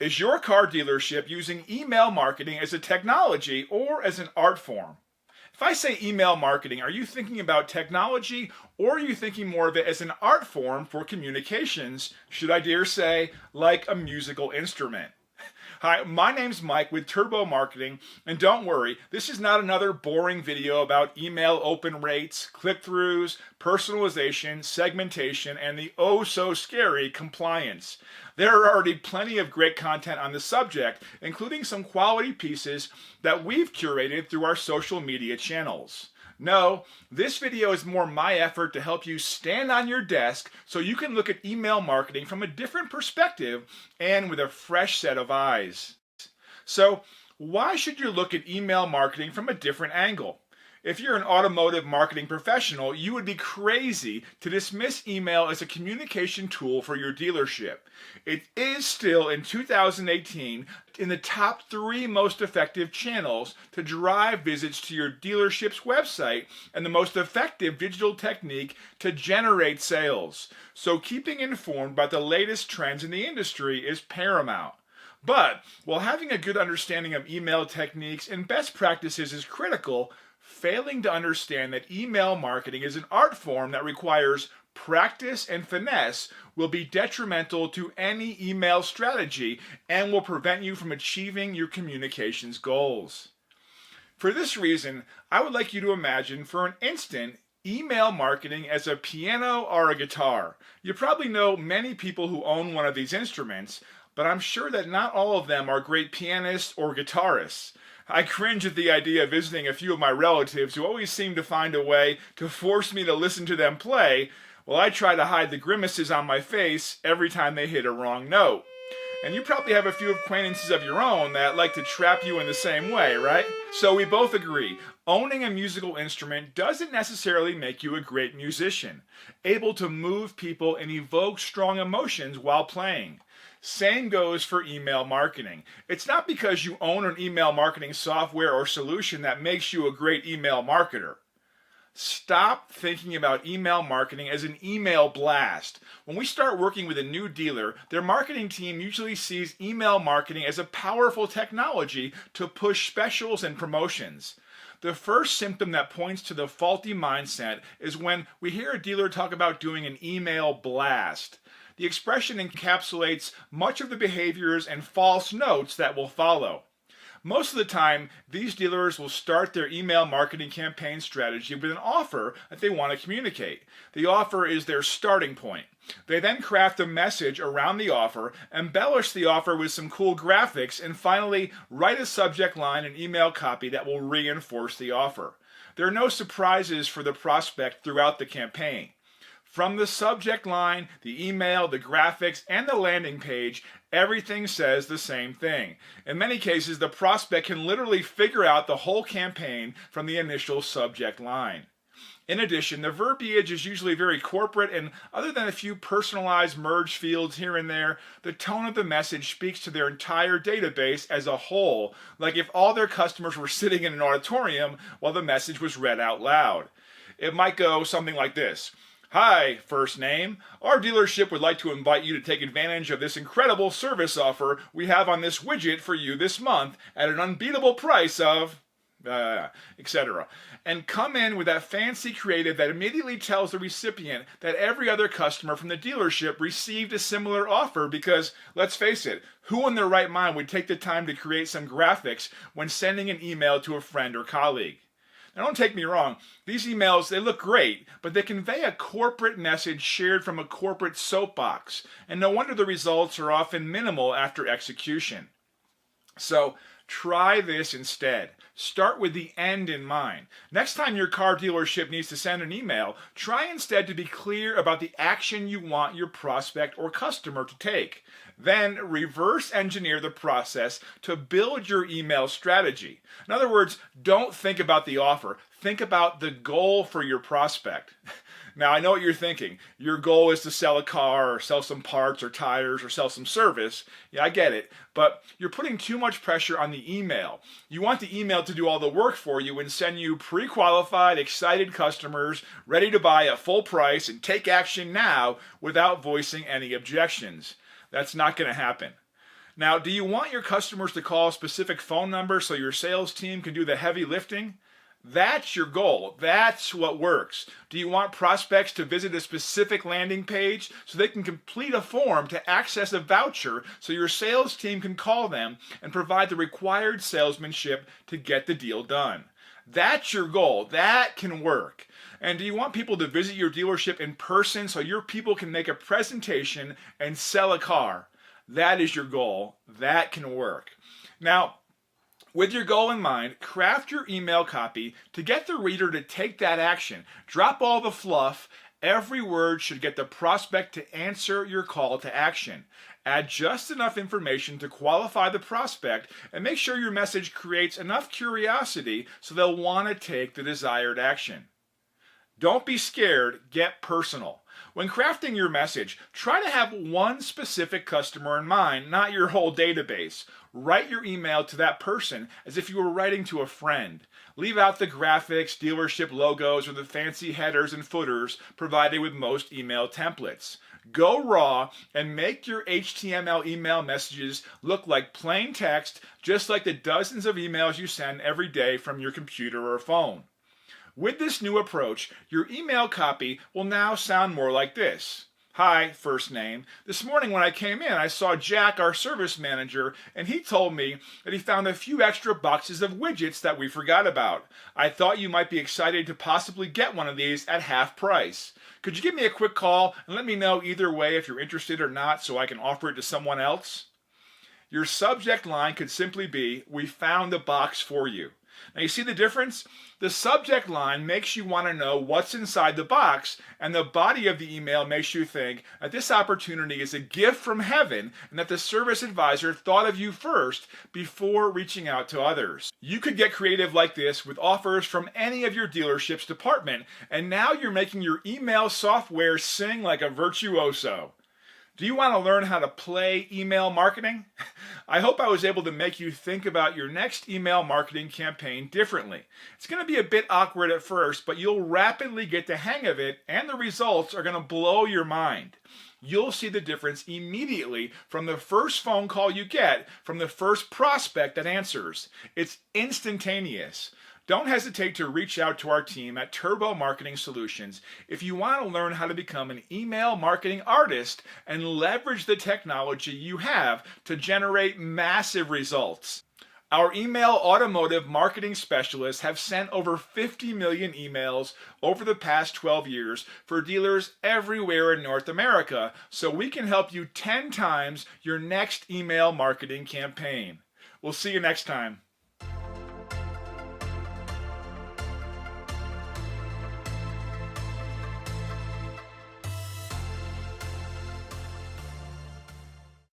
Is your car dealership using email marketing as a technology or as an art form? If I say email marketing, are you thinking about technology or are you thinking more of it as an art form for communications, should I dare say, like a musical instrument? Hi, my name's Mike with Turbo Marketing, and don't worry, this is not another boring video about email open rates, click-throughs, personalization, segmentation, and the oh-so-scary compliance. There are already plenty of great content on the subject, including some quality pieces that we've curated through our social media channels. No, this video is more my effort to help you stand on your desk so you can look at email marketing from a different perspective and with a fresh set of eyes. So, why should you look at email marketing from a different angle? If you're an automotive marketing professional, you would be crazy to dismiss email as a communication tool for your dealership. It is still, in 2018, in the top 3 most effective channels to drive visits to your dealership's website and the most effective digital technique to generate sales. So keeping informed about the latest trends in the industry is paramount. But while having a good understanding of email techniques and best practices is critical, failing to understand that email marketing is an art form that requires practice and finesse will be detrimental to any email strategy and will prevent you from achieving your communications goals. For this reason, I would like you to imagine for an instant email marketing as a piano or a guitar. You probably know many people who own one of these instruments, but I'm sure that not all of them are great pianists or guitarists. I cringe at the idea of visiting a few of my relatives who always seem to find a way to force me to listen to them play, while I try to hide the grimaces on my face every time they hit a wrong note. And you probably have a few acquaintances of your own that like to trap you in the same way, right? So we both agree, owning a musical instrument doesn't necessarily make you a great musician, able to move people and evoke strong emotions while playing. Same goes for email marketing. It's not because you own an email marketing software or solution that makes you a great email marketer. Stop thinking about email marketing as an email blast. When we start working with a new dealer, their marketing team usually sees email marketing as a powerful technology to push specials and promotions. The first symptom that points to the faulty mindset is when we hear a dealer talk about doing an email blast. The expression encapsulates much of the behaviors and false notes that will follow. Most of the time, these dealers will start their email marketing campaign strategy with an offer that they want to communicate. The offer is their starting point. They then craft a message around the offer, embellish the offer with some cool graphics, and finally write a subject line and email copy that will reinforce the offer. There are no surprises for the prospect throughout the campaign. From the subject line, the email, the graphics, and the landing page, everything says the same thing. In many cases, the prospect can literally figure out the whole campaign from the initial subject line. In addition, the verbiage is usually very corporate, and other than a few personalized merge fields here and there, the tone of the message speaks to their entire database as a whole, like if all their customers were sitting in an auditorium while the message was read out loud. It might go something like this. Hi, first name. Our dealership would like to invite you to take advantage of this incredible service offer we have on this widget for you this month at an unbeatable price of, etc. And come in with that fancy creative that immediately tells the recipient that every other customer from the dealership received a similar offer because, let's face it, who in their right mind would take the time to create some graphics when sending an email to a friend or colleague? Now, don't take me wrong, these emails, they look great, but they convey a corporate message shared from a corporate soapbox, and no wonder the results are often minimal after execution. So, try this instead. Start with the end in mind. Next time your car dealership needs to send an email, try instead to be clear about the action you want your prospect or customer to take. Then reverse engineer the process to build your email strategy. In other words, don't think about the offer. Think about the goal for your prospect. Now, I know what you're thinking. Your goal is to sell a car or sell some parts or tires or sell some service. Yeah, I get it. But you're putting too much pressure on the email. You want the email to do all the work for you and send you pre-qualified, excited customers ready to buy at full price and take action now without voicing any objections. That's not going to happen. Now, do you want your customers to call a specific phone number so your sales team can do the heavy lifting? That's your goal. That's what works. Do you want prospects to visit a specific landing page so they can complete a form to access a voucher so your sales team can call them and provide the required salesmanship to get the deal done? That's your goal. That can work. And do you want people to visit your dealership in person so your people can make a presentation and sell a car? That is your goal. That can work. Now, with your goal in mind, craft your email copy to get the reader to take that action. Drop all the fluff. Every word should get the prospect to answer your call to action. Add just enough information to qualify the prospect and make sure your message creates enough curiosity so they'll want to take the desired action. Don't be scared, get personal. When crafting your message, try to have one specific customer in mind, not your whole database. Write your email to that person as if you were writing to a friend. Leave out the graphics, dealership logos, or the fancy headers and footers provided with most email templates. Go raw and make your HTML email messages look like plain text, just like the dozens of emails you send every day from your computer or phone. With this new approach, your email copy will now sound more like this. Hi, first name. This morning when I came in, I saw Jack, our service manager, and he told me that he found a few extra boxes of widgets that we forgot about. I thought you might be excited to possibly get one of these at half price. Could you give me a quick call and let me know either way if you're interested or not so I can offer it to someone else? Your subject line could simply be, we found the box for you. Now you see the difference? The subject line makes you want to know what's inside the box, and the body of the email makes you think that this opportunity is a gift from heaven and that the service advisor thought of you first before reaching out to others. You could get creative like this with offers from any of your dealership's department, and now you're making your email software sing like a virtuoso. Do you want to learn how to play email marketing? I hope I was able to make you think about your next email marketing campaign differently. It's going to be a bit awkward at first, but you'll rapidly get the hang of it, and the results are going to blow your mind. You'll see the difference immediately from the first phone call you get from the first prospect that answers. It's instantaneous. Don't hesitate to reach out to our team at Turbo Marketing Solutions if you want to learn how to become an email marketing artist and leverage the technology you have to generate massive results. Our email automotive marketing specialists have sent over 50 million emails over the past 12 years for dealers everywhere in North America, so we can help you 10 times your next email marketing campaign. We'll see you next time.